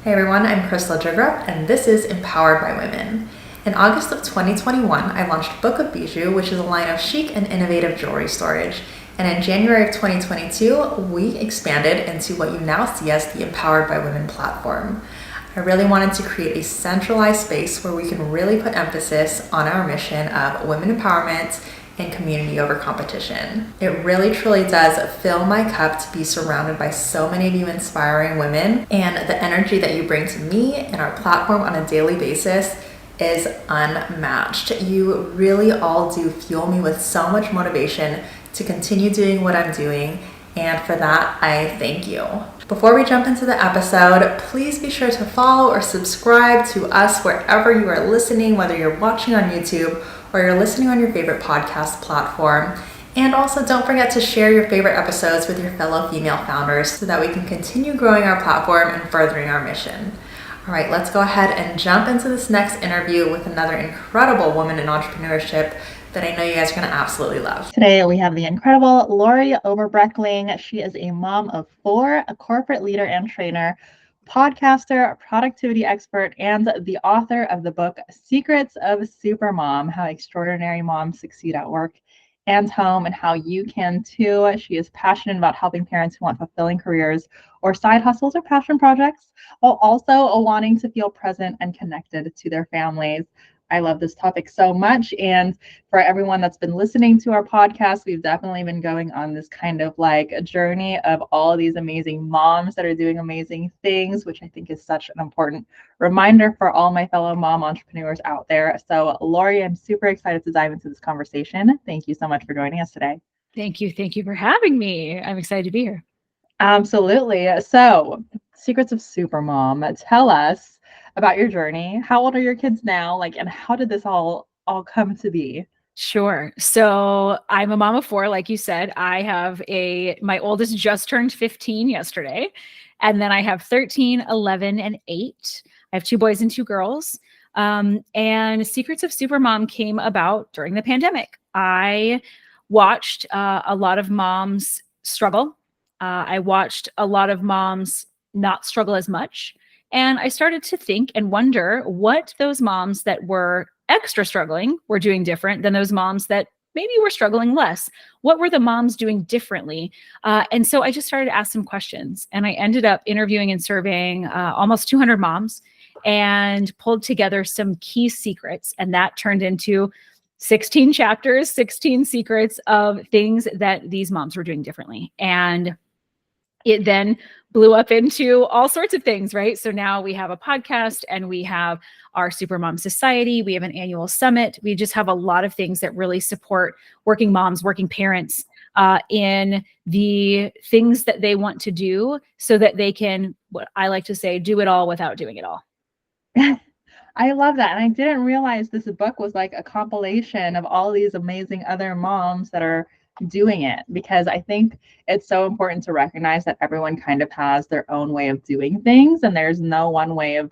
Hey everyone, I'm Crystal Jigrup, and this is Empowered by Women. In August of 2021, I launched Book of Bijou, which is a line of chic and innovative jewelry storage. And in January of 2022, we expanded into what you now see as the Empowered by Women platform. I really wanted to create a centralized space where we can really put emphasis on our mission of women empowerment and community over competition. It really truly does fill my cup to be surrounded by so many of you inspiring women, and the energy that you bring to me and our platform on a daily basis is unmatched. You really all do fuel me with so much motivation to continue doing what I'm doing, and for that, I thank you. Before we jump into the episode, please be sure to follow or subscribe to us wherever you are listening, whether you're watching on YouTube or you're listening on your favorite podcast platform. And also don't forget to share your favorite episodes with your fellow female founders so that we can continue growing our platform and furthering our mission. All right, let's go ahead and jump into this next interview with another incredible woman in entrepreneurship that I know you guys are going to absolutely love. Today, we have the incredible Lori Oberbroeckling. She is a mom of 4, a corporate leader and trainer, podcaster, productivity expert, and the author of the book Secrets of Supermom: How Extraordinary Moms Succeed at Work and Home, and how you can too. She is passionate about helping parents who want fulfilling careers or side hustles or passion projects, while also wanting to feel present and connected to their families. I love this topic so much. And for everyone that's been listening to our podcast, we've definitely been going on this kind of like a journey of all of these amazing moms that are doing amazing things, which I think is such an important reminder for all my fellow mom entrepreneurs out there. So, Lori, I'm super excited to dive into this conversation. Thank you so much for joining us today. Thank you. Thank you for having me. I'm excited to be here. Absolutely. So, Secrets of Supermom, tell us about your journey. How old are your kids now? And how did this all come to be? Sure. So I'm a mom of 4, like you said. I have my oldest just turned 15 yesterday. And then I have 13, 11, and 8. I have 2 boys and 2 girls. And Secrets of Supermom came about during the pandemic. I watched a lot of moms struggle. I watched a lot of moms not struggle as much. And I started to think and wonder what those moms that were extra struggling were doing different than those moms that maybe were struggling less. What were the moms doing differently? And so I just started to ask some questions, and I ended up interviewing and surveying almost 200 moms and pulled together some key secrets. And that turned into 16 chapters, 16 secrets of things that these moms were doing differently. And it then blew up into all sorts of things, right? So now we have a podcast, and we have our Supermom Society. We have an annual summit. We just have a lot of things that really support working moms, working parents in the things that they want to do so that they can, what I like to say, do it all without doing it all. I love that. And I didn't realize this book was like a compilation of all these amazing other moms that are doing it, because I think it's so important to recognize that everyone kind of has their own way of doing things, and there's no one way of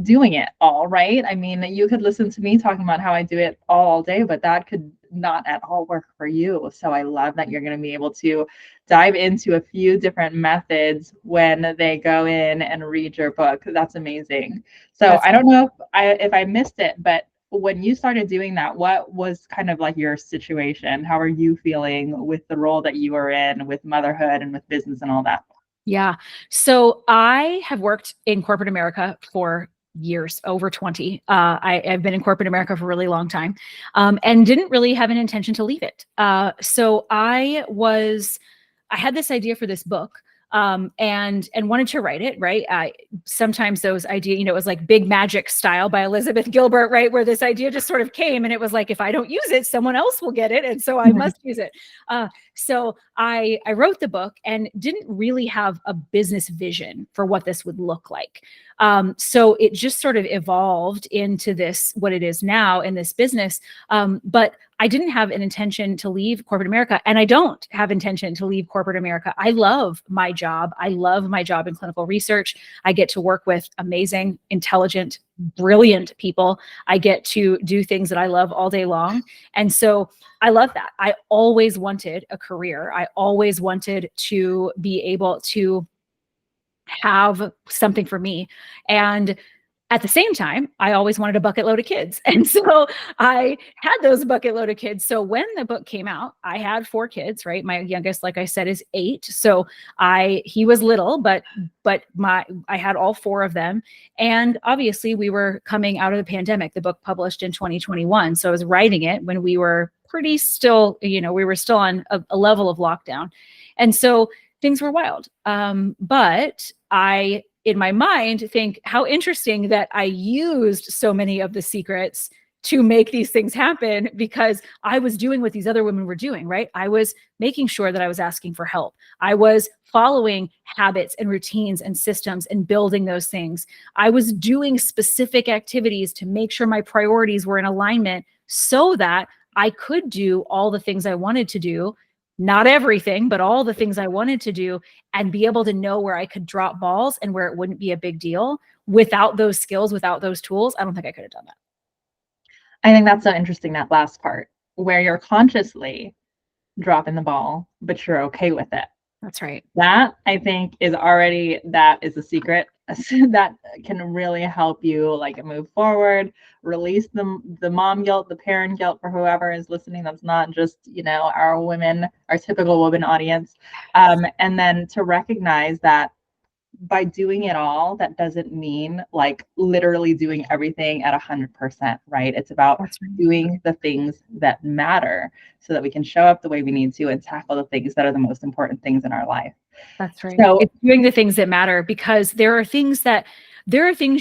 doing it all, right? I mean, you could listen to me talking about how I do it all day, but that could not at all work for you. So I love that you're going to be able to dive into a few different methods when they go in and read your book. That's amazing. So I don't know if I missed it, but when you started doing that, what was kind of like your situation? How are you feeling with the role that you are in with motherhood and with business and all that? Yeah. So I have worked in corporate America for years, over 20. I've been in corporate America for a really long time, and didn't really have an intention to leave it. So I had this idea for this book, and wanted to write it, right? Sometimes those ideas, it was like Big Magic Style by Elizabeth Gilbert, right? Where this idea just sort of came, and it was like, if I don't use it, someone else will get it. And so I must use it. So I wrote the book and didn't really have a business vision for what this would look like. So it just sort of evolved into this, what it is now in this business. But I didn't have an intention to leave corporate America, and I don't have intention to leave corporate America. I love my job. I love my job in clinical research. I get to work with amazing, intelligent, brilliant people. I get to do things that I love all day long. And so I love that. I always wanted a career. I always wanted to be able to have something for me. And at the same time, I always wanted a bucket load of kids. And so I had those bucket load of kids. So when the book came out, I had 4 kids, right? My youngest, like I said, is 8. So he was little, but I had all 4 of them. And obviously we were coming out of the pandemic, the book published in 2021. So I was writing it when we were pretty still, we were still on a level of lockdown. And so things were wild. But I, in my mind, think how interesting that I used so many of the secrets to make these things happen, because I was doing what these other women were doing, right? I was making sure that I was asking for help. I was following habits and routines and systems and building those things. I was doing specific activities to make sure my priorities were in alignment so that I could do all the things I wanted to do. Not everything, but all the things I wanted to do, and be able to know where I could drop balls and where it wouldn't be a big deal. Without those skills, without those tools, I don't think I could have done that. I think that's so interesting, that last part, where you're consciously dropping the ball, but you're okay with it. That's right. That, I think, that is a secret that can really help you like move forward, release the mom guilt, the parent guilt, for whoever is listening. That's not just, our typical women audience. And then to recognize that by doing it all, that doesn't mean like literally doing everything at 100%, right? It's about doing the things that matter so that we can show up the way we need to and tackle the things that are the most important things in our life. That's right. So it's doing the things that matter, because there are things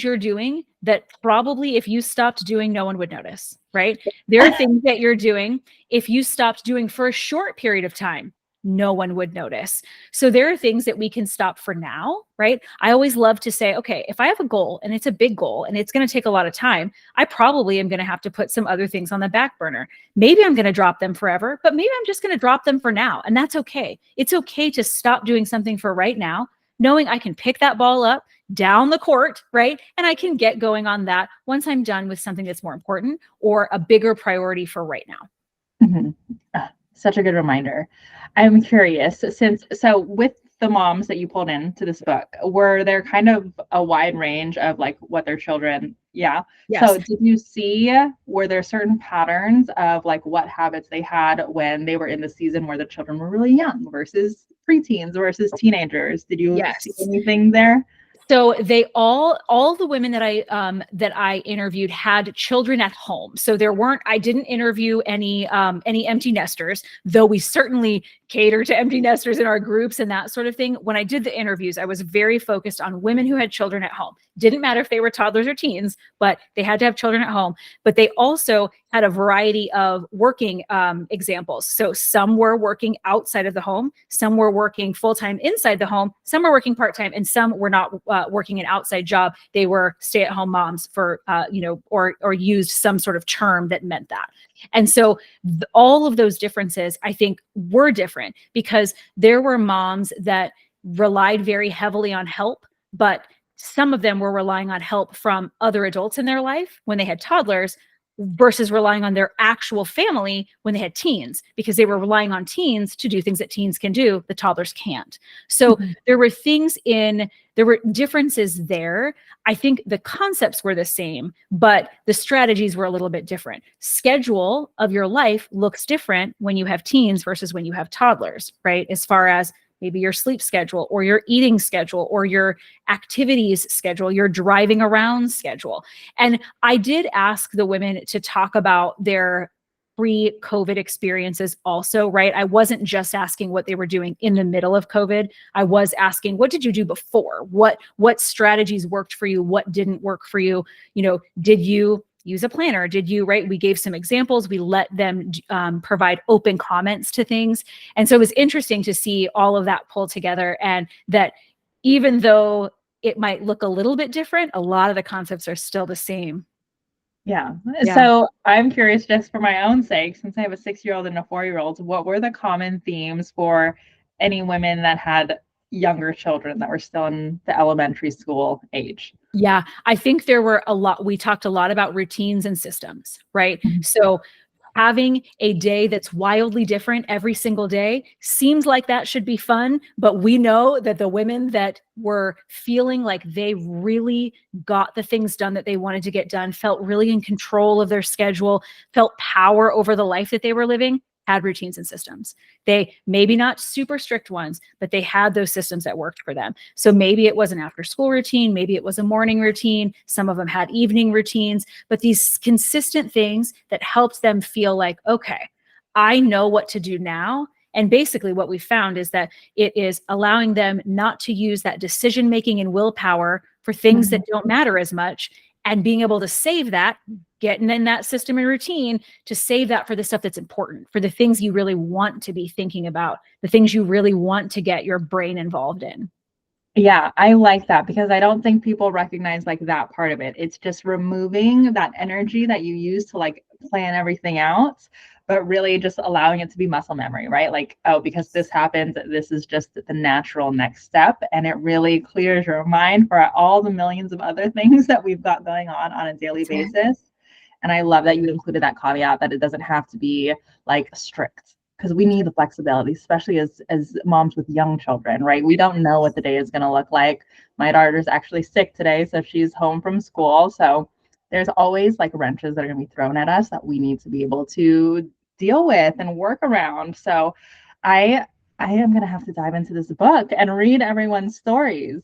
you're doing that probably if you stopped doing, no one would notice, right? There are things that you're doing, if you stopped doing for a short period of time, no one would notice. So there are things that we can stop for now, right? I always love to say, okay, if I have a goal and it's a big goal and it's going to take a lot of time, I probably am going to have to put some other things on the back burner. Maybe I'm going to drop them forever, but maybe I'm just going to drop them for now. And that's okay. It's okay to stop doing something for right now, knowing I can pick that ball up down the court, right? And I can get going on that once I'm done with something that's more important or a bigger priority for right now. Mm-hmm. Such a good reminder. I'm curious, so with the moms that you pulled into this book, were there kind of a wide range of like what their children, Yes. So did you see, were there certain patterns of like what habits they had when they were in the season where the children were really young versus preteens versus teenagers? Did you see anything there? So they all the women that I interviewed had children at home. So I didn't interview any empty nesters, though we certainly cater to empty nesters in our groups and that sort of thing. When I did the interviews, I was very focused on women who had children at home. Didn't matter if they were toddlers or teens, but they had to have children at home. But they also had a variety of working examples. So some were working outside of the home, some were working full-time inside the home, some were working part-time, and some were not working an outside job. They were stay-at-home moms for, or used some sort of term that meant that. And so all of those differences, I think, were different because there were moms that relied very heavily on help, but some of them were relying on help from other adults in their life when they had toddlers versus relying on their actual family when they had teens, because they were relying on teens to do things that teens can do, the toddlers can't. So there were differences there. I think the concepts were the same, but the strategies were a little bit different. Schedule of your life looks different when you have teens versus when you have toddlers, right? As far as maybe your sleep schedule or your eating schedule or your activities schedule, your driving around schedule. And I did ask the women to talk about their pre-COVID experiences also, right? I wasn't just asking what they were doing in the middle of COVID. I was asking, what did you do before? What strategies worked for you? What didn't work for you? Did you use a planner? Did you, right? We gave some examples. We let them provide open comments to things. And so it was interesting to see all of that pull together, and that even though it might look a little bit different, a lot of the concepts are still the same. Yeah. So I'm curious, just for my own sake, since I have a 6-year-old and a 4-year-old, what were the common themes for any women that had younger children that were still in the elementary school age? Yeah, I think there were we talked a lot about routines and systems, right? So having a day that's wildly different every single day seems like that should be fun, but we know that the women that were feeling like they really got the things done that they wanted to get done, felt really in control of their schedule, felt power over the life that they were living, had routines and systems. They maybe not super strict ones, but they had those systems that worked for them. So maybe it was an after school routine, maybe it was a morning routine. Some of them had evening routines, but these consistent things that helped them feel like, okay, I know what to do now. And basically what we found is that it is allowing them not to use that decision-making and willpower for things that don't matter as much, and being able to save that, getting in that system and routine to save that for the stuff that's important, for the things you really want to be thinking about, the things you really want to get your brain involved in. Yeah, I like that because I don't think people recognize like that part of it. It's just removing that energy that you use to like plan everything out, but really just allowing it to be muscle memory, right? Like, oh, because this happens, this is just the natural next step. And it really clears your mind for all the millions of other things that we've got going on a daily basis. And I love that you included that caveat that it doesn't have to be like strict, because we need the flexibility, especially as moms with young children, right? We don't know what the day is going to look like. My daughter's actually sick today, so she's home from school. So there's always like wrenches that are going to be thrown at us that we need to be able to deal with and work around. So I am going to have to dive into this book and read everyone's stories.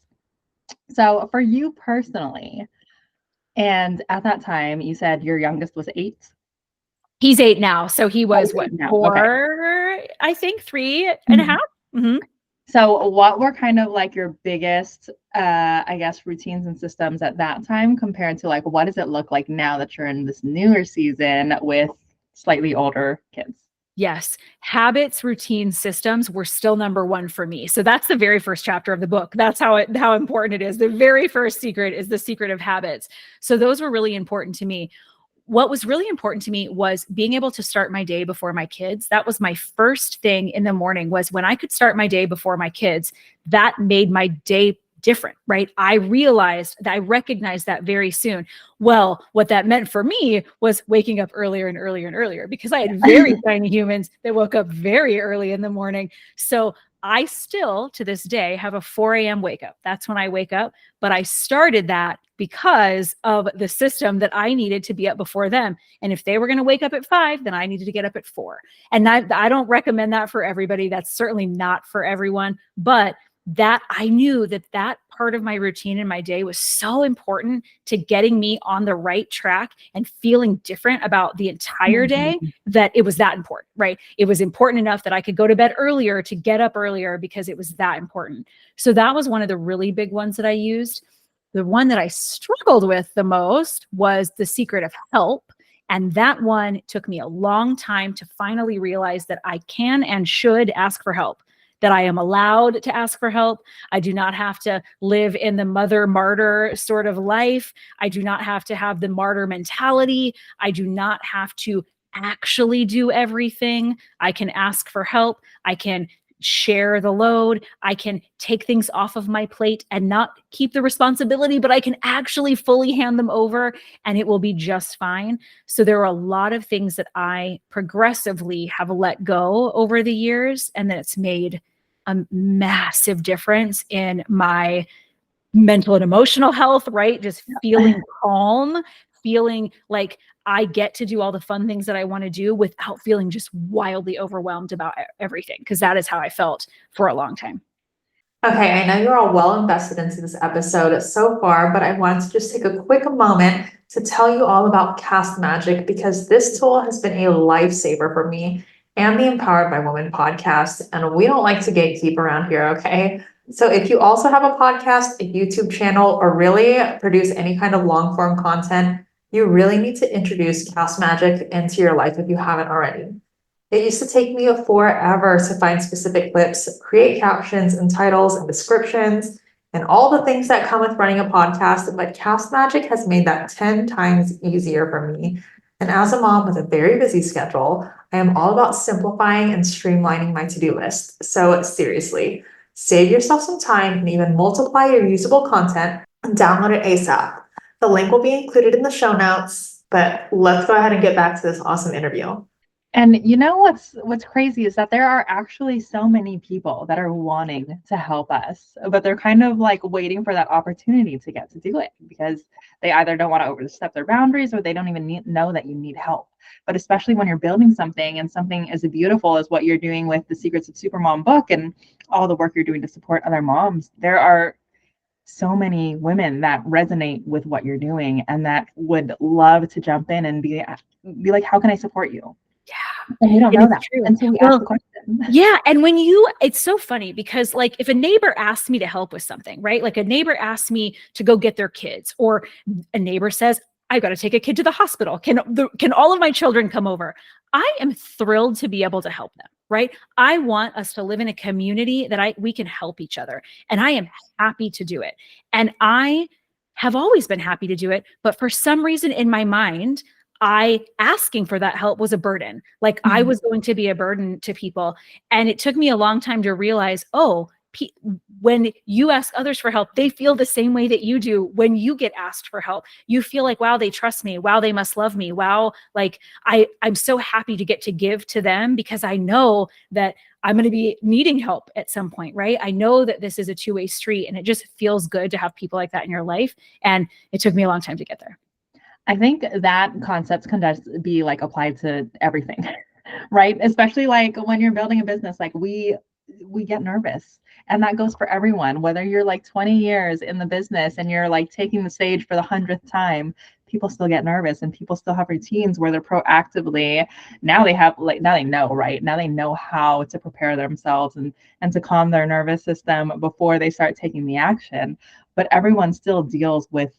So for you personally, and at that time, you said your youngest was 8. He's 8 now. So he was what, now. 4, okay. I think 3.5. Mm-hmm. So what were kind of like your biggest, I guess, routines and systems at that time compared to like, what does it look like now that you're in this newer season with slightly older kids? Yes. Habits, routine, systems were still number one for me. So that's the very first chapter of the book. That's how important it is. The very first secret is the secret of habits. So those were really important to me. What was really important to me was being able to start my day before my kids. That was my first thing in the morning, was when I could start my day before my kids, that made my day different, right? I recognized that very soon. Well, what that meant for me was waking up earlier and earlier and earlier, because I had very tiny humans that woke up very early in the morning. So I still, to this day, have a 4 a.m. wake up. That's when I wake up. But I started that because of the system that I needed to be up before them. And if they were going to wake up at 5, then I needed to get up at 4. And I don't recommend that for everybody. That's certainly not for everyone. But that I knew that part of my routine in my day was so important to getting me on the right track and feeling different about the entire day, that it was that important, right? It was important enough that I could go to bed earlier to get up earlier, because it was that important. So that was one of the really big ones that I used. The one that I struggled with the most was the secret of help. And that one took me a long time to finally realize that I can and should ask for help, that I am allowed to ask for help. I do not have to live in the mother martyr sort of life. I do not have to have the martyr mentality. I do not have to actually do everything. I can ask for help. I can share the load. I can take things off of my plate and not keep the responsibility, but I can actually fully hand them over and it will be just fine. So there are a lot of things that I progressively have let go over the years, and that it's made a massive difference in my mental and emotional health, right? Just feeling calm, feeling like I get to do all the fun things that I want to do without feeling just wildly overwhelmed about everything, because that is how I felt for a long time. Okay, I know you're all well invested into this episode so far, but I wanted to just take a quick moment to tell you all about Cast Magic, because this tool has been a lifesaver for me and the Empowered by Women podcast. And we don't like to gatekeep around here, okay? So if you also have a podcast, a YouTube channel, or really produce any kind of long form content, you really need to introduce Cast Magic into your life if you haven't already. It used to take me forever to find specific clips, create captions and titles and descriptions, and all the things that come with running a podcast, but Cast Magic has made that 10 times easier for me. And as a mom with a very busy schedule, I am all about simplifying and streamlining my to-do list. So seriously, save yourself some time and even multiply your usable content and download it ASAP. The link will be included in the show notes, but let's go ahead and get back to this awesome interview. And you know what's crazy is that there are actually so many people that are wanting to help us, but they're kind of like waiting for that opportunity to get to do it because they either don't want to overstep their boundaries or they don't even know that you need help. But especially when you're building something and something as beautiful as what you're doing with the Secrets of Supermom book and all the work you're doing to support other moms, there are so many women that resonate with what you're doing and that would love to jump in and be like, how can I support you? Yeah. And we don't And know it's that true. until we ask the Well, question. yeah. And it's so funny because, like, if a neighbor asks me to help with something, right? Like a neighbor asks me to go get their kids, or a neighbor says, I've got to take a kid to the hospital. Can all of my children come over? I am thrilled to be able to help them, right? I want us to live in a community that we can help each other. And I am happy to do it. And I have always been happy to do it. But for some reason in my mind, I asking for that help was a burden. Like I Mhm. was going to be a burden to people. And it took me a long time to realize, when you ask others for help, they feel the same way that you do when you get asked for help. You feel like, wow, they trust me. Wow, they must love me. Wow, like I'm so happy to get to give to them because I know that I'm going to be needing help at some point, right? I know that this is a two-way street, and it just feels good to have people like that in your life. And it took me a long time to get there. I think that concept can just be like applied to everything, right? Especially like when you're building a business, like we get nervous. And that goes for everyone, whether you're like 20 years in the business and you're like taking the stage for the 100th time, people still get nervous and people still have routines where they're proactively now they know, right? Now they know how to prepare themselves and to calm their nervous system before they start taking the action. But everyone still deals with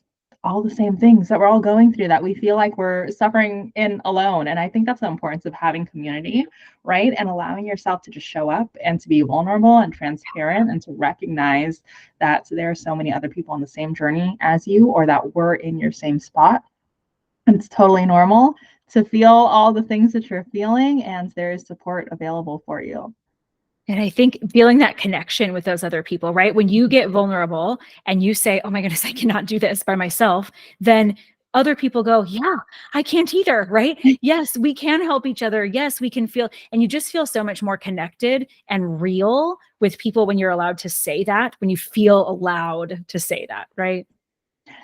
all the same things that we're all going through that we feel like we're suffering in alone. And I think that's the importance of having community, right? And allowing yourself to just show up and to be vulnerable and transparent and to recognize that there are so many other people on the same journey as you or that we're in your same spot. And it's totally normal to feel all the things that you're feeling, and there is support available for you. And I think feeling that connection with those other people, right? When you get vulnerable and you say, oh my goodness, I cannot do this by myself, then other people go, yeah, I can't either, right? Yes, we can help each other. Yes, we can feel, and you just feel so much more connected and real with people when you're allowed to say that, when you feel allowed to say that, right?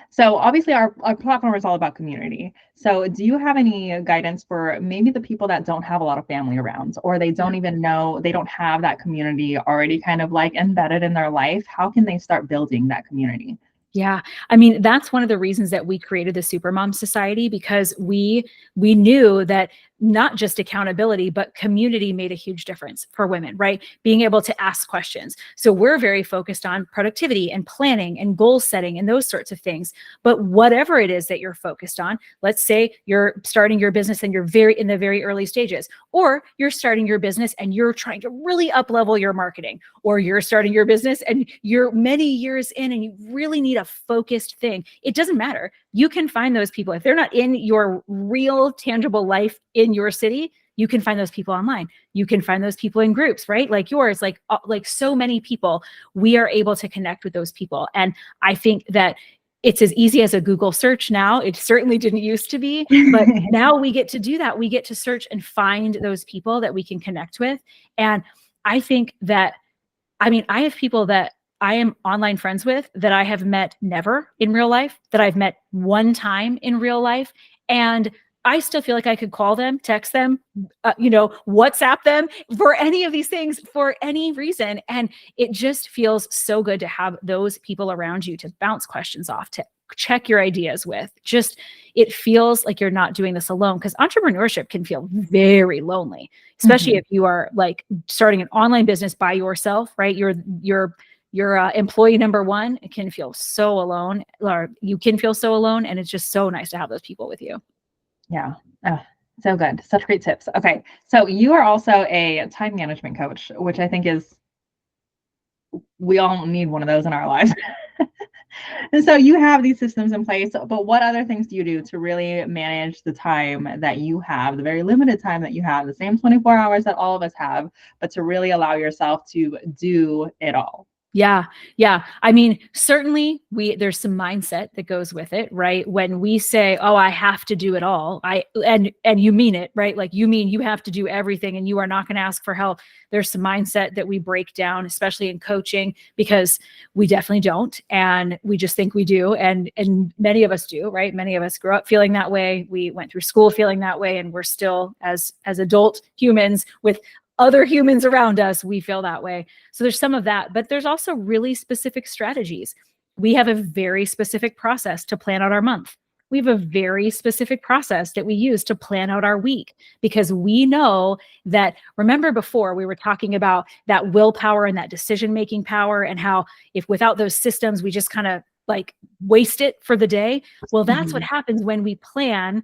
So obviously our platform is all about community. So do you have any guidance for maybe the people that don't have a lot of family around or they don't even know they don't have that community already kind of like embedded in their life? How can they start building that community? Yeah. I mean, that's one of the reasons that we created the Supermom Society, because we knew that not just accountability, but community made a huge difference for women, right? Being able to ask questions. So we're very focused on productivity and planning and goal setting and those sorts of things. But whatever it is that you're focused on, let's say you're starting your business and you're very in the very early stages, or you're starting your business and you're trying to really up level your marketing, or you're starting your business and you're many years in and you really need a focused thing. It doesn't matter. You can find those people. If they're not in your real tangible life in your city, you can find those people online. You can find those people in groups, right? Like yours, like so many people, we are able to connect with those people. And I think that it's as easy as a Google search now. It certainly didn't used to be, but now we get to do that. We get to search and find those people that we can connect with. And I think that, I mean, I have people that I am online friends with that I have met never in real life, that I've met one time in real life. And I still feel like I could call them, text them, WhatsApp them for any of these things for any reason. And it just feels so good to have those people around you to bounce questions off, to check your ideas with. Just, it feels like you're not doing this alone, because entrepreneurship can feel very lonely, especially Mhm. if you are like starting an online business by yourself, right? You're employee number one. It can feel so alone, or you can feel so alone. And it's just so nice to have those people with you. Yeah. Oh, so good. Such great tips. Okay. So you are also a time management coach, which I think is we all need one of those in our lives. And so you have these systems in place, but what other things do you do to really manage the time that you have, the very limited time that you have, the same 24 hours that all of us have, but to really allow yourself to do it all? Yeah. Yeah. I mean, certainly there's some mindset that goes with it, right? When we say, "Oh, I have to do it all." And you mean it, right? Like you mean you have to do everything and you are not going to ask for help. There's some mindset that we break down, especially in coaching, because we definitely don't, and we just think we do, and many of us do, right? Many of us grew up feeling that way. We went through school feeling that way, and we're still as adult humans with other humans around us, we feel that way. So there's some of that, but there's also really specific strategies. We have a very specific process to plan out our month. We have a very specific process that we use to plan out our week, because we know that, remember before we were talking about that willpower and that decision-making power, and how if without those systems, we just kind of like waste it for the day. Well, that's what happens when we plan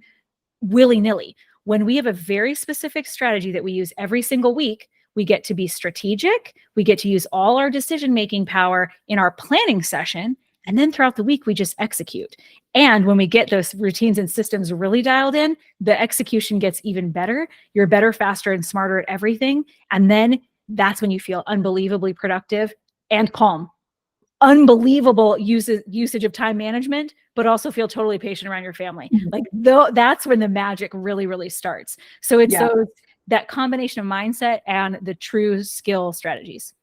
willy-nilly. When we have a very specific strategy that we use every single week, we get to be strategic. We get to use all our decision-making power in our planning session. And then throughout the week, we just execute. And when we get those routines and systems really dialed in, the execution gets even better. You're better, faster, and smarter at everything. And then that's when you feel unbelievably productive and calm. Unbelievable usage of time management, but also feel totally patient around your family. Like that's when the magic really, really starts. So it's that combination of mindset and the true skill strategies.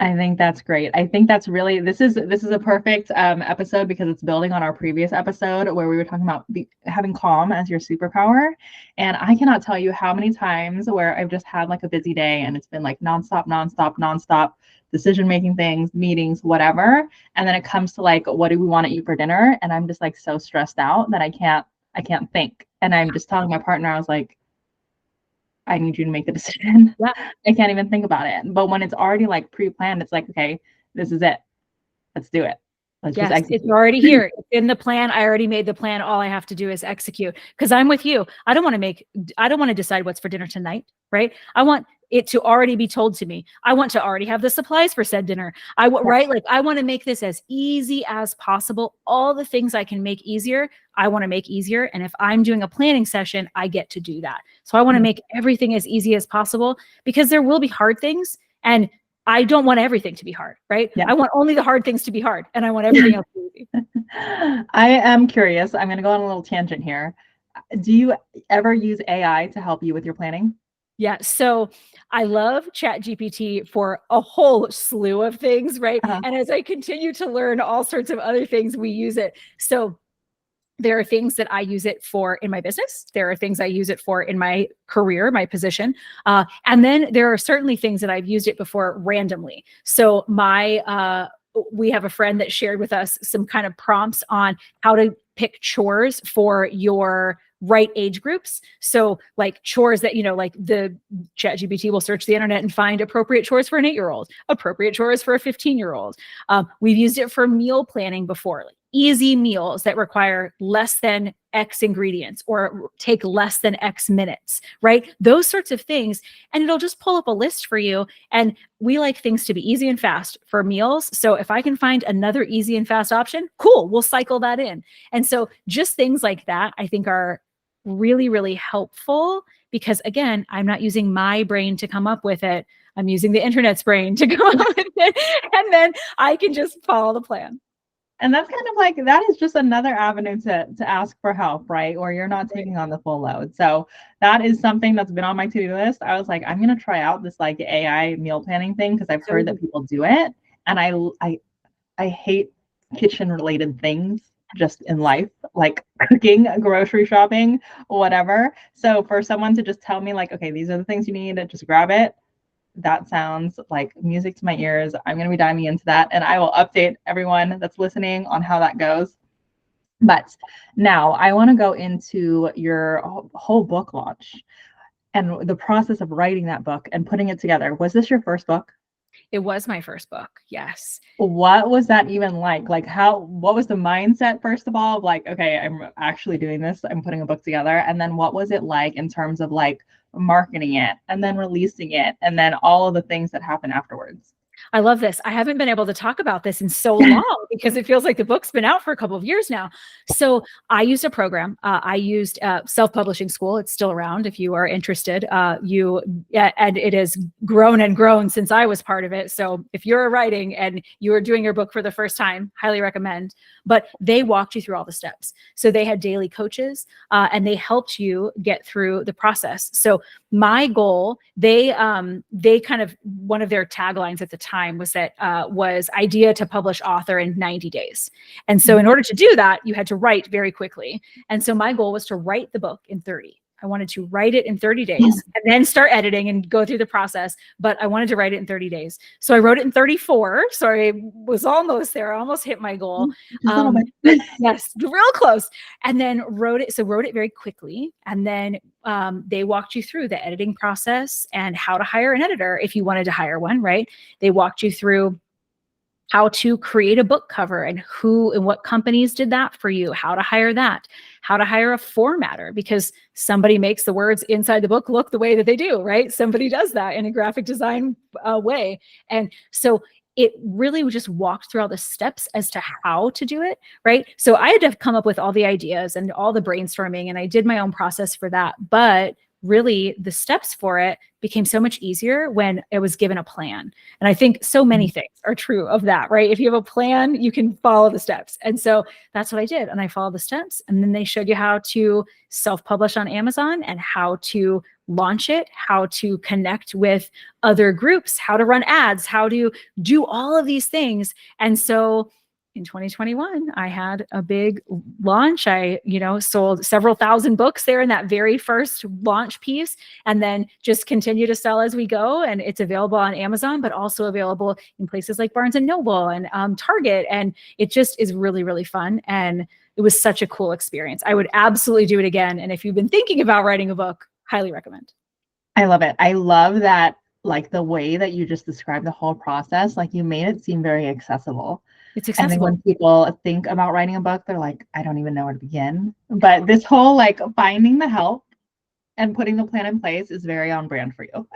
I think that's great. I think that's really, this is a perfect episode, because it's building on our previous episode where we were talking about having calm as your superpower. And I cannot tell you how many times where I've just had like a busy day and it's been like nonstop decision-making things, meetings, whatever. And then it comes to like, what do we want to eat for dinner? And I'm just like so stressed out that I can't think. And I'm just telling my partner, I was like, I need you to make the decision. Yeah. I can't even think about it. But when it's already like pre-planned, it's like, okay, this is it. Let's do it. Let's just execute. It's already here. It's in the plan. I already made the plan. All I have to do is execute. Because I'm with you. I don't want to decide what's for dinner tonight, right? I want it to already be told to me. I want to already have the supplies for said dinner. Right? Like I want to make this as easy as possible. All the things I can make easier, I want to make easier. And if I'm doing a planning session, I get to do that. So I want to make everything as easy as possible, because there will be hard things, and I don't want everything to be hard, right? Yeah. I want only the hard things to be hard, and I want everything else to be easy. I am curious. I'm going to go on a little tangent here. Do you ever use AI to help you with your planning? Yeah. So I love ChatGPT for a whole slew of things, right? And as I continue to learn all sorts of other things, we use it. So there are things that I use it for in my business. There are things I use it for in my career, my position. And then there are certainly things that I've used it before randomly. So we have a friend that shared with us some kind of prompts on how to pick chores for your right age groups. So like chores that, like the ChatGPT will search the internet and find appropriate chores for an 8-year-old, appropriate chores for a 15-year-old. We've used it for meal planning before, like easy meals that require less than X ingredients or take less than X minutes, right? Those sorts of things. And it'll just pull up a list for you. And we like things to be easy and fast for meals. So if I can find another easy and fast option, cool, we'll cycle that in. And so just things like that, I think, are really, really helpful, because again, I'm not using my brain to come up with it. I'm using the internet's brain to come up with it. And then I can just follow the plan. And that's kind of like, that is just another avenue to ask for help, right? Or you're not taking on the full load. So that is something that's been on my to-do list. I was like, I'm going to try out this like AI meal planning thing, because I've heard that people do it. And I hate kitchen related things just in life, like cooking, grocery shopping, whatever. So for someone to just tell me like, okay, these are the things you need, just grab it. That sounds like music to my ears. I'm going to be diving into that, and I will update everyone that's listening on how that goes. But now I want to go into your whole book launch and the process of writing that book and putting it together. Was this your first book? It was my first book. Yes. What was that even like? Like what was the mindset, first of all, of like, okay, I'm actually doing this, I'm putting a book together. And then what was it like in terms of like marketing it and then releasing it and then all of the things that happen afterwards? I love this. I haven't been able to talk about this in so long because it feels like the book's been out for a couple of years now. So I used a program. I used Self-Publishing School. It's still around if you are interested. And it has grown and grown since I was part of it. So if you're writing and you are doing your book for the first time, highly recommend. But they walked you through all the steps. So they had daily coaches and they helped you get through the process. So my goal, they kind of, one of their taglines at the time was that was idea to publish author in 90 days. And so in order to do that, you had to write very quickly. And so my goal was to write the book in 30. I wanted to write it in 30 days and then start editing and go through the process. But I wanted to write it in 30 days. So I wrote it in 34. So I was almost there. I almost hit my goal. Yes, real close. And then wrote it very quickly. And then they walked you through the editing process and how to hire an editor if you wanted to hire one, right? They walked you through how to create a book cover and who and what companies did that for you, how to hire that, how to hire a formatter, because somebody makes the words inside the book look the way that they do, right? Somebody does that in a graphic design way. And so it really just walked through all the steps as to how to do it, right? So I had to come up with all the ideas and all the brainstorming, and I did my own process for that. But really the steps for it became so much easier when it was given a plan. And I think so many things are true of that, right? If you have a plan, you can follow the steps. And so that's what I did. And I followed the steps. And then they showed you how to self-publish on Amazon and how to launch it, how to connect with other groups, how to run ads, how to do all of these things. And so in 2021, I had a big launch. I, sold several thousand books there in that very first launch piece, and then just continue to sell as we go. And it's available on Amazon, but also available in places like Barnes and Noble and Target. And it just is really, really fun. And it was such a cool experience. I would absolutely do it again. And if you've been thinking about writing a book, highly recommend. I love it. I love that, like the way that you just described the whole process, like you made it seem very accessible. It's accessible. And then when people think about writing a book, they're like, I don't even know where to begin. But this whole like finding the help and putting the plan in place is very on brand for you.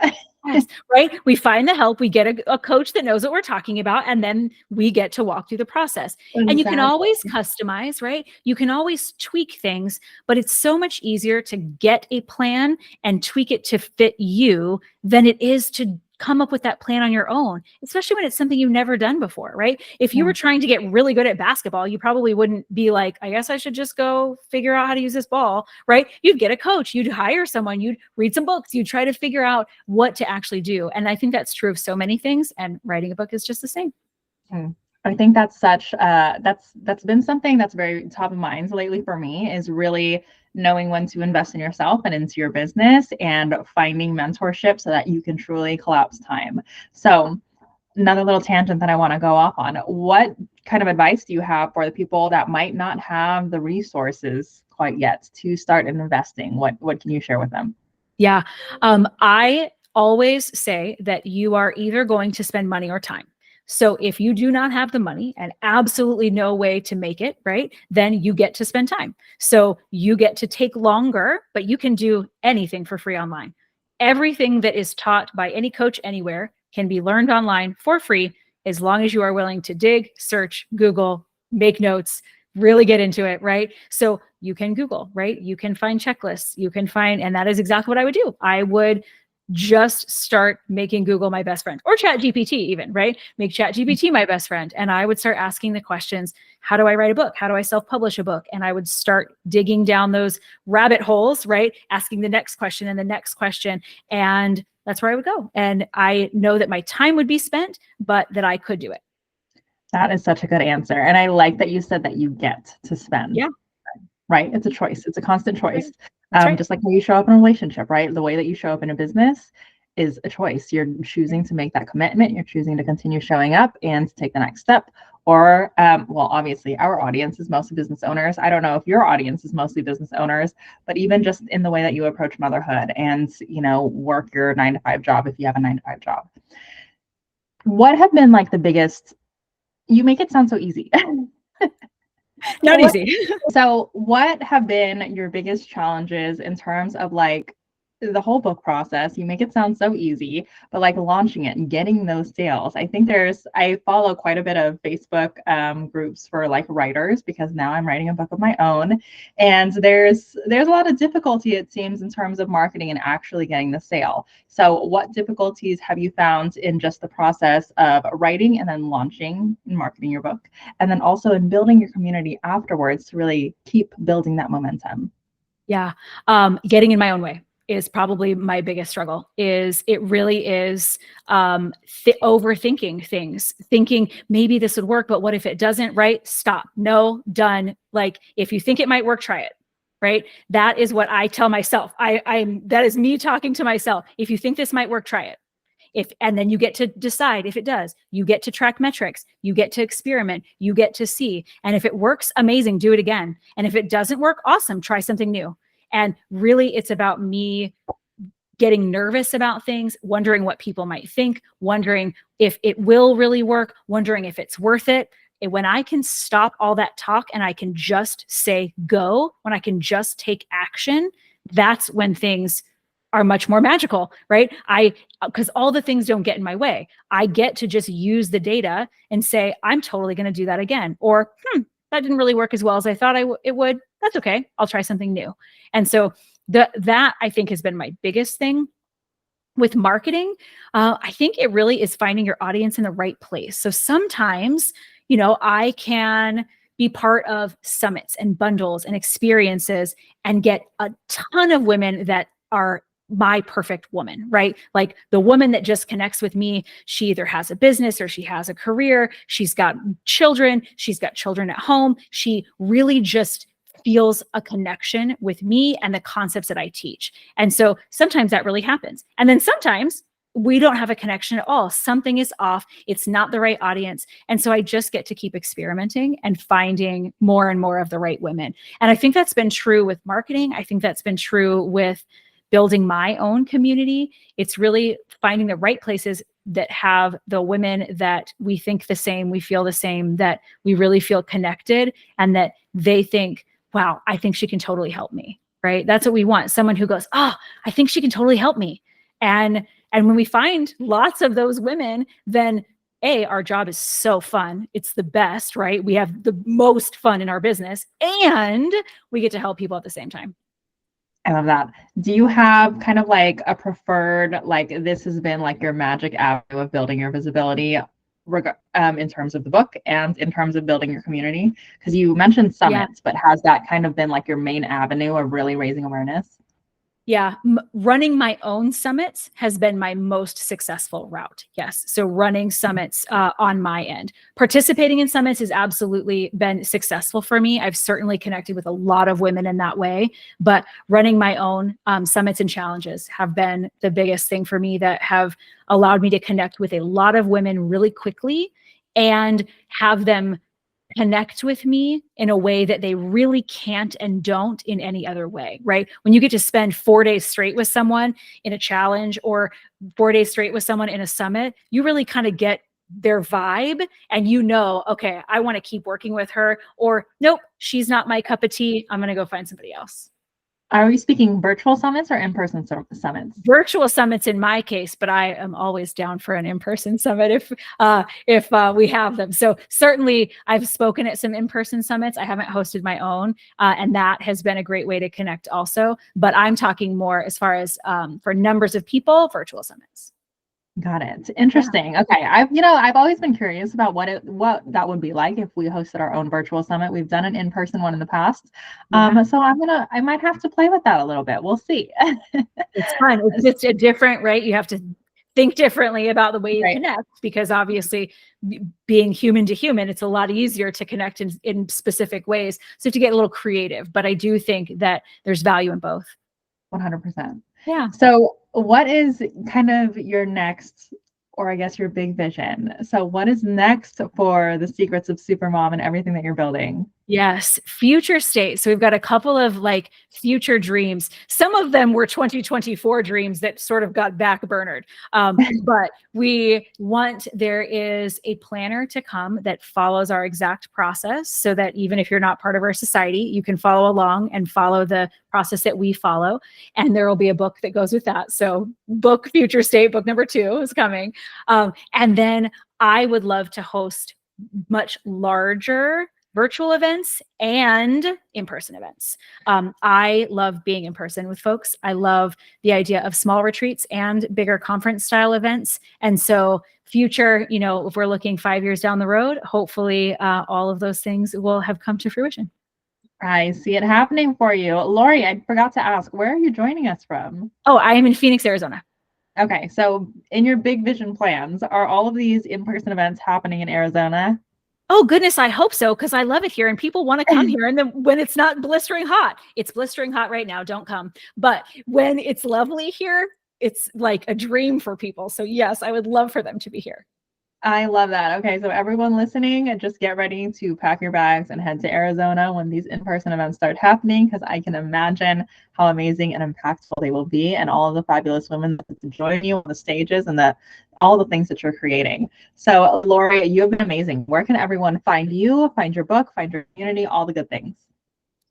Yes, right? We find the help, we get a coach that knows what we're talking about, and then we get to walk through the process. Exactly. And you can always customize, right? You can always tweak things, but it's so much easier to get a plan and tweak it to fit you than it is to come up with that plan on your own, especially when it's something you've never done before, right? If you were trying to get really good at basketball, you probably wouldn't be like, I guess I should just go figure out how to use this ball, right? You'd get a coach, you'd hire someone, you'd read some books, you'd try to figure out what to actually do. And I think that's true of so many things, and writing a book is just the same. I think that's that's been something that's very top of mind lately for me, is really knowing when to invest in yourself and into your business and finding mentorship so that you can truly collapse time. So another little tangent that I want to go off on, what kind of advice do you have for the people that might not have the resources quite yet to start investing? What can you share with them? Yeah. I always say that you are either going to spend money or time. So if you do not have the money and absolutely no way to make it, right, then you get to spend time. So you get to take longer, but you can do anything for free online. Everything that is taught by any coach anywhere can be learned online for free, as long as you are willing to dig, search, Google, make notes, really get into it, right? So you can Google, right? You can find checklists, you can find, and that is exactly what I would do. I would just start making Google my best friend, or ChatGPT even, right? Make ChatGPT my best friend. And I would start asking the questions, how do I write a book? How do I self-publish a book? And I would start digging down those rabbit holes, right? Asking the next question and the next question. And that's where I would go. And I know that my time would be spent, but that I could do it. That is such a good answer. And I like that you said that you get to spend. Yeah. Right? It's a choice. It's a constant choice. Right. Just like how you show up in a relationship, right? The way that you show up in a business is a choice. You're choosing to make that commitment. You're choosing to continue showing up and to take the next step. Or, well, obviously our audience is mostly business owners. I don't know if your audience is mostly business owners, but even just in the way that you approach motherhood and, work your 9-to-5 job, if you have a 9-to-5 job. What have been like the biggest, you make it sound so easy. Not easy. So what have been your biggest challenges in terms of like the whole book process, you make it sound so easy, but like launching it and getting those sales, I follow quite a bit of Facebook groups for like writers, because now I'm writing a book of my own. And there's a lot of difficulty, it seems, in terms of marketing and actually getting the sale. So what difficulties have you found in just the process of writing and then launching and marketing your book, and then also in building your community afterwards to really keep building that momentum? Yeah. Getting in my own way is probably my biggest struggle. It really is overthinking things, thinking maybe this would work, but what if it doesn't? Right? Stop. No, done. Like, if you think it might work, try it. Right? That is what I tell myself. That is me talking to myself. If you think this might work, try it. And then you get to decide if it does. You get to track metrics, you get to experiment, you get to see. And if it works, amazing, do it again. And if it doesn't work, awesome, try something new. And really, it's about me getting nervous about things, wondering what people might think, wondering if it will really work, wondering if it's worth it. And when I can stop all that talk and I can just say go, when I can just take action, that's when things are much more magical, right? Because all the things don't get in my way. I get to just use the data and say, I'm totally going to do that again. Or, that didn't really work as well as I thought it would. That's okay. I'll try something new. And so that I think has been my biggest thing with marketing. I think it really is finding your audience in the right place. So sometimes, I can be part of summits and bundles and experiences and get a ton of women that are my perfect woman, right? Like the woman that just connects with me. She either has a business or she has a career. She's got children. She's got children at home. She really just feels a connection with me and the concepts that I teach. And so sometimes that really happens. And then sometimes we don't have a connection at all. Something is off. It's not the right audience. And so I just get to keep experimenting and finding more and more of the right women. And I think that's been true with marketing. I think that's been true with building my own community. It's really finding the right places that have the women that we think the same, we feel the same, that we really feel connected, and that they think, wow, I think she can totally help me, right? That's what we want. Someone who goes, oh, I think she can totally help me. And when we find lots of those women, then our job is so fun. It's the best, right? We have the most fun in our business, and we get to help people at the same time. I love that. Do you have kind of like a preferred, like this has been like your magic avenue of building your visibility in terms of the book and in terms of building your community? Because you mentioned summits, but has that kind of been like your main avenue of really raising awareness? Yeah, running my own summits has been my most successful route. Yes. So running summits on my end. Participating in summits has absolutely been successful for me. I've certainly connected with a lot of women in that way, but running my own summits and challenges have been the biggest thing for me, that have allowed me to connect with a lot of women really quickly and have them connect with me in a way that they really can't and don't in any other way, right? When you get to spend 4 days straight with someone in a challenge, or 4 days straight with someone in a summit, you really kind of get their vibe, and okay, I want to keep working with her, or nope, she's not my cup of tea. I'm going to go find somebody else. Are we speaking virtual summits or in-person summits? Virtual summits in my case, but I am always down for an in-person summit if we have them. So certainly I've spoken at some in-person summits. I haven't hosted my own, and that has been a great way to connect also. But I'm talking more as far as for numbers of people, virtual summits. Got it. Interesting. Yeah. Okay. I've always been curious about what that would be like if we hosted our own virtual summit. We've done an in-person one in the past. So I might have to play with that a little bit. We'll see. It's fun. It's just a different, right? You have to think differently about the way you connect, because obviously being human to human, it's a lot easier to connect in specific ways. So to get a little creative, but I do think that there's value in both. 100%. Yeah. So what is kind of your next, or I guess your big vision? So what is next for the Secrets of Supermom and everything that you're building? Yes, future state. So we've got a couple of like future dreams. Some of them were 2024 dreams that sort of got backburnered. But there is a planner to come that follows our exact process so that even if you're not part of our society, you can follow along and follow the process that we follow. And there will be a book that goes with that. So book future state, book number 2 is coming. And then I would love to host much larger virtual events and in-person events. I love being in person with folks. I love the idea of small retreats and bigger conference style events. And so future, if we're looking 5 years down the road, hopefully all of those things will have come to fruition. I see it happening for you. Lori, I forgot to ask, where are you joining us from? Oh, I am in Phoenix, Arizona. Okay, so in your big vision plans, are all of these in-person events happening in Arizona? Oh goodness, I hope so, because I love it here and people want to come here. And then when it's not blistering hot, it's blistering hot right now, don't come. But when it's lovely here, it's like a dream for people. So yes, I would love for them to be here. I love that. Okay, so everyone listening, just get ready to pack your bags and head to Arizona when these in-person events start happening, because I can imagine how amazing and impactful they will be, and all of the fabulous women that join you on the stages and all the things that you're creating. So, Lori, you have been amazing. Where can everyone find you, find your book, find your community, all the good things?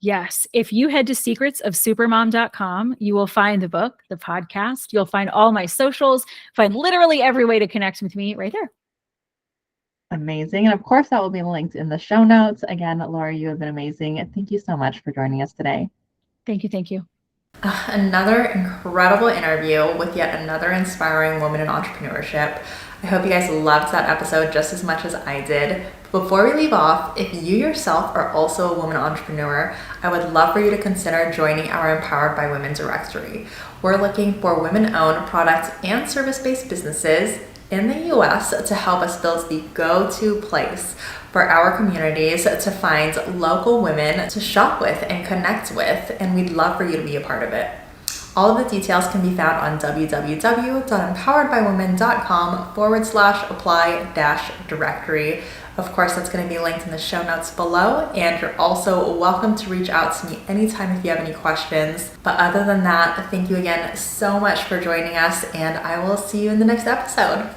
Yes. If you head to secretsofsupermom.com, you will find the book, the podcast. You'll find all my socials, find literally every way to connect with me right there. Amazing. And of course, that will be linked in the show notes. Again, Laura, you have been amazing. And thank you so much for joining us today. Thank you. Thank you. Another incredible interview with yet another inspiring woman in entrepreneurship. I hope you guys loved that episode just as much as I did. Before we leave off, if you yourself are also a woman entrepreneur, I would love for you to consider joining our Empowered by Women directory. We're looking for women-owned product and service-based businesses in the US to help us build the go-to place for our communities to find local women to shop with and connect with, and we'd love for you to be a part of it. All of the details can be found on www.empoweredbywomen.com/apply-directory. Of course, that's going to be linked in the show notes below, and you're also welcome to reach out to me anytime if you have any questions. But other than that, thank you again so much for joining us, and I will see you in the next episode.